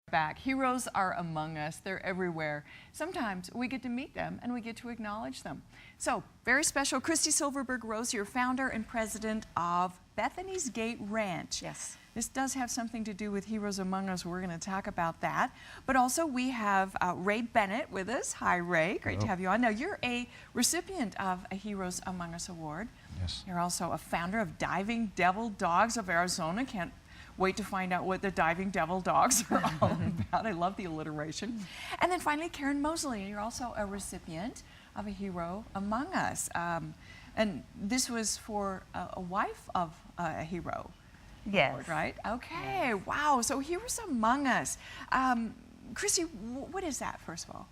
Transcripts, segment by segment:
Back. Heroes are among us. They're everywhere. Sometimes we get to meet them and we get to acknowledge them. So, very special, Christy Silverberg Rose, you're founder and president of Bethany's Gate Ranch. Yes. This does have something to do with Heroes Among Us. We're going to talk about that. But also we have Ray Bennett with us. Hi, Ray. Great Hello. to have you on. Now, you're a recipient of a Heroes Among Us award. Yes. You're also a founder of Diving Devil Dogs of Arizona. Can't wait to find out what the Diving Devil Dogs are all about. I love the alliteration. And then finally, Karen Mosley. You're also a recipient of a Hero Among Us. And this was for a wife of a hero. Yes. Award, right? Okay. Yes. Wow. So Heroes Among Us. Chrissy, what is that, first of all?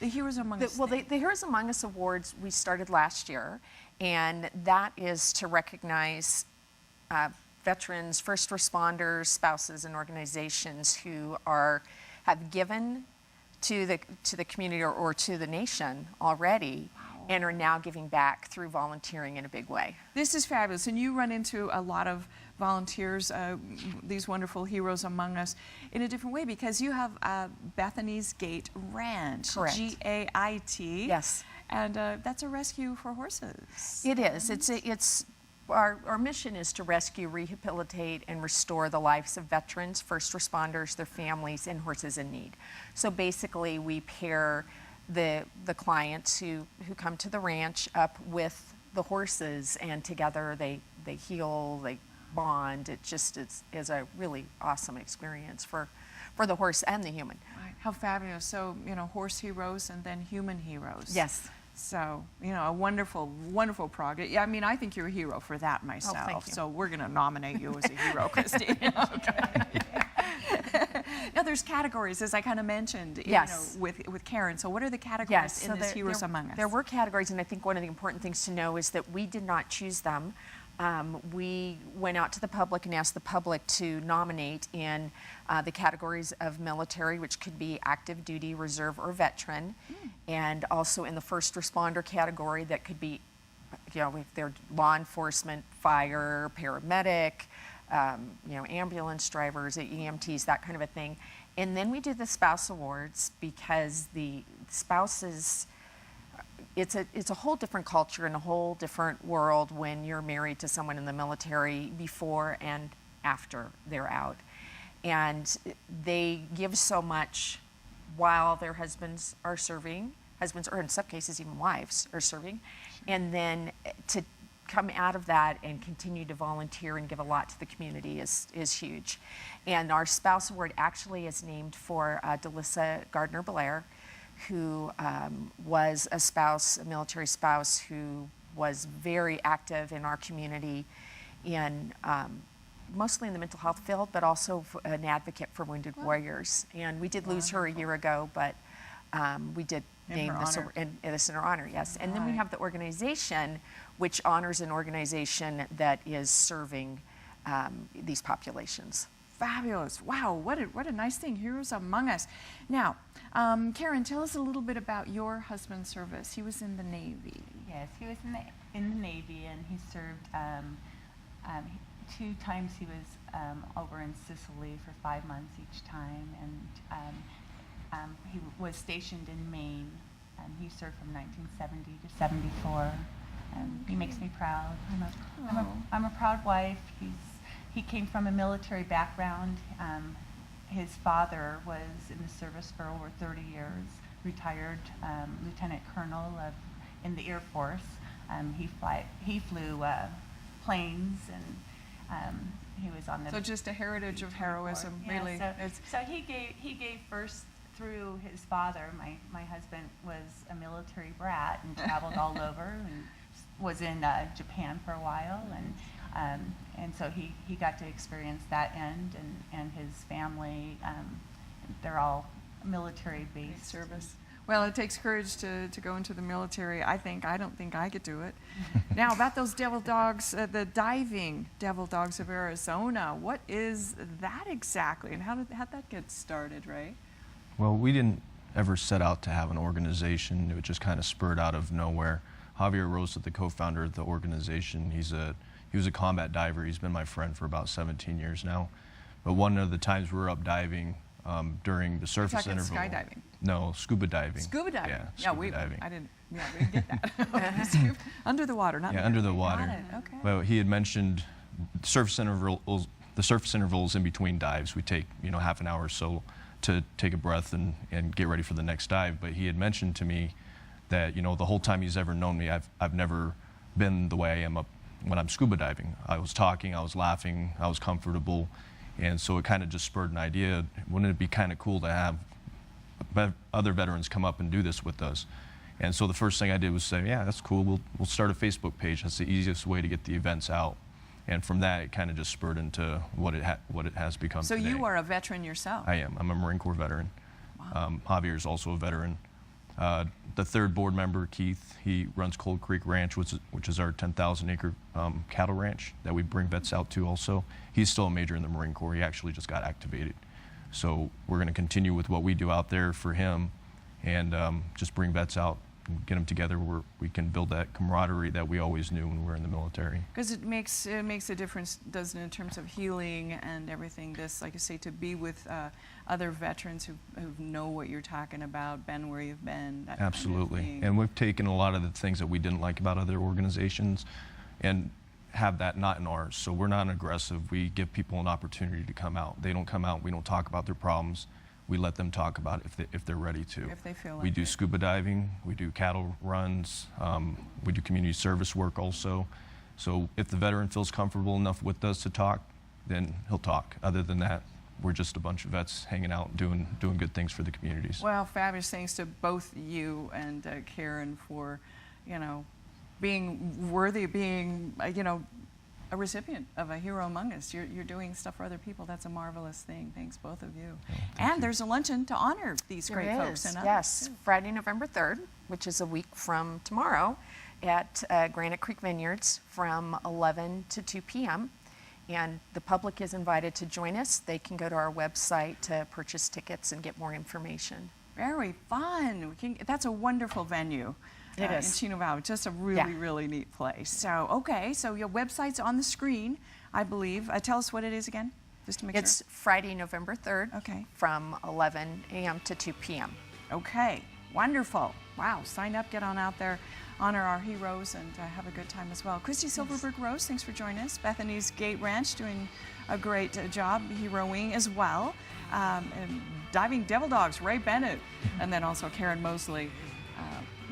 The Heroes Among Us. Well, the Heroes Among Us Awards we started last year, and that is to recognize veterans, first responders, spouses, and organizations who have given to the community or to the nation already. Wow. And are now giving back through volunteering in a big way. This is fabulous, and you run into a lot of volunteers, these wonderful Heroes Among Us, in a different way, because you have Bethany's Gate Ranch. Correct. G-A-I-T. Yes. And that's a rescue for horses. It is. Our mission is to rescue, rehabilitate, and restore the lives of veterans, first responders, their families, and horses in need. So basically, we pair the clients who come to the ranch up with the horses, and together they heal, they bond. It just is a really awesome experience for the horse and the human. Right. How fabulous. So, horse heroes and then human heroes. Yes. So, a wonderful, wonderful project. Yeah, I mean, I think you're a hero for that myself. Oh, thank you. So we're going to nominate you as a hero, Christy. Okay. Now, there's categories, as I kind of mentioned, yes. with Karen. So what are the categories yes. in this Heroes Among Us? There were categories, and I think one of the important things to know is that we did not choose them. We went out to the public and asked the public to nominate in the categories of military, which could be active duty, reserve, or veteran, and also in the first responder category that could be, if they're law enforcement, fire, paramedic, ambulance drivers, EMTs, that kind of a thing. And then we do the spouse awards, because the spouses, it's a whole different culture and a whole different world when you're married to someone in the military before and after they're out. And they give so much while their husbands are serving, or in some cases even wives are serving, and then to come out of that and continue to volunteer and give a lot to the community is huge. And our spouse award actually is named for Delissa Gardner-Blair, who was a military spouse who was very active in our community mostly in the mental health field, but also an advocate for wounded warriors. And we did lose her a year ago, but we did name this in her honor, yes. And then we have the organization, which honors an organization that is serving these populations. Fabulous. Wow, what a nice thing. Heroes Among Us. Now, Karen, tell us a little bit about your husband's service. He was in the Navy. Yes, he was in the Navy, and he served 2 times. He was over in Sicily for 5 months each time, and he was stationed in Maine, and he served from 1970 to 74. And he makes me proud. I'm a proud wife. He came from a military background. His father was in the service for over 30 years, retired lieutenant colonel in the Air Force. He flew planes, and he was on the. So just a heritage of heroism, really. So he gave first through his father. My husband was a military brat and traveled all over and was in Japan for a while, and so he got to experience that end, and his family, they're all military-based service. Well, it takes courage to go into the military. I don't think I could do it. Now, about those devil dogs, the Diving Devil Dogs of Arizona, what is that exactly, and how'd that get started, Ray? Well, we didn't ever set out to have an organization. It just kind of spurred out of nowhere. Javier Rosa, the co-founder of the organization, he was a combat diver. He's been my friend for about 17 years now. But one of the times we were up diving, during the surface talking interval. skydiving? No, scuba diving. Scuba diving. Yeah, Yeah, scuba diving. I didn't get that. Under the water, not Yeah, under the water. Got it, okay. Well, he had mentioned surface intervals. The surface intervals in between dives. We take half an hour or so to take a breath and get ready for the next dive. But he had mentioned to me that the whole time he's ever known me, I've never been the way I am up when I'm scuba diving. I was talking, I was laughing, I was comfortable, and so it kind of just spurred an idea. Wouldn't it be kind of cool to have other veterans come up and do this with us? And so the first thing I did was say, yeah, that's cool. We'll start a Facebook page. That's the easiest way to get the events out. And from that, it kind of just spurred into what it has become So today. you are a veteran yourself. I am. I'm a Marine Corps veteran. Wow. Javier's also a veteran. The third board member, Keith, he runs Cold Creek Ranch, which is our 10,000-acre cattle ranch that we bring vets out to also. He's still a major in the Marine Corps. He actually just got activated. So we're going to continue with what we do out there for him and just bring vets out and get them together where we can build that camaraderie that we always knew when we were in the military. Because it makes a difference, doesn't it, in terms of healing and everything. This, like I say, to be with other veterans who know what you're talking about, been where you've been. That Absolutely. Kind of thing. And we've taken a lot of the things that we didn't like about other organizations and have that not in ours. So we're not aggressive. We give people an opportunity to come out. They don't come out. We don't talk about their problems. We let them talk about it if they're ready to. If they feel like we do it. scuba diving. We do cattle runs. We do community service work also. So if the veteran feels comfortable enough with us to talk, then he'll talk. Other than that, we're just a bunch of vets hanging out and doing good things for the communities. Well, fabulous. Thanks to both you and Karen for, being worthy of being, a recipient of a hero among us. You're doing stuff for other people. That's a marvelous thing. Thanks, both of you. And there's a luncheon to honor these great There folks. is, And yes, too. Friday, November 3rd, which is a week from tomorrow, at Granite Creek Vineyards from 11 to 2 p.m. And the public is invited to join us. They can go to our website to purchase tickets and get more information. Very fun. That's a wonderful venue. It is. In Chino Valley, just a really, really neat place. So, okay, so your website's on the screen, I believe. Tell us what it is again, just to make It's Friday, November 3rd Okay. from 11 a.m. to 2 p.m. sure. Okay, wonderful. Wow, sign up, get on out there, honor our heroes, and have a good time as well. Christy Silverberg-Rose, thanks for joining us. Bethany's Gate Ranch doing a great job, heroing as well. And Diving Devil Dogs, Ray Bennett, and then also Karen Mosley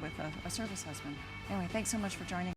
with a service husband. Anyway, thanks so much for joining.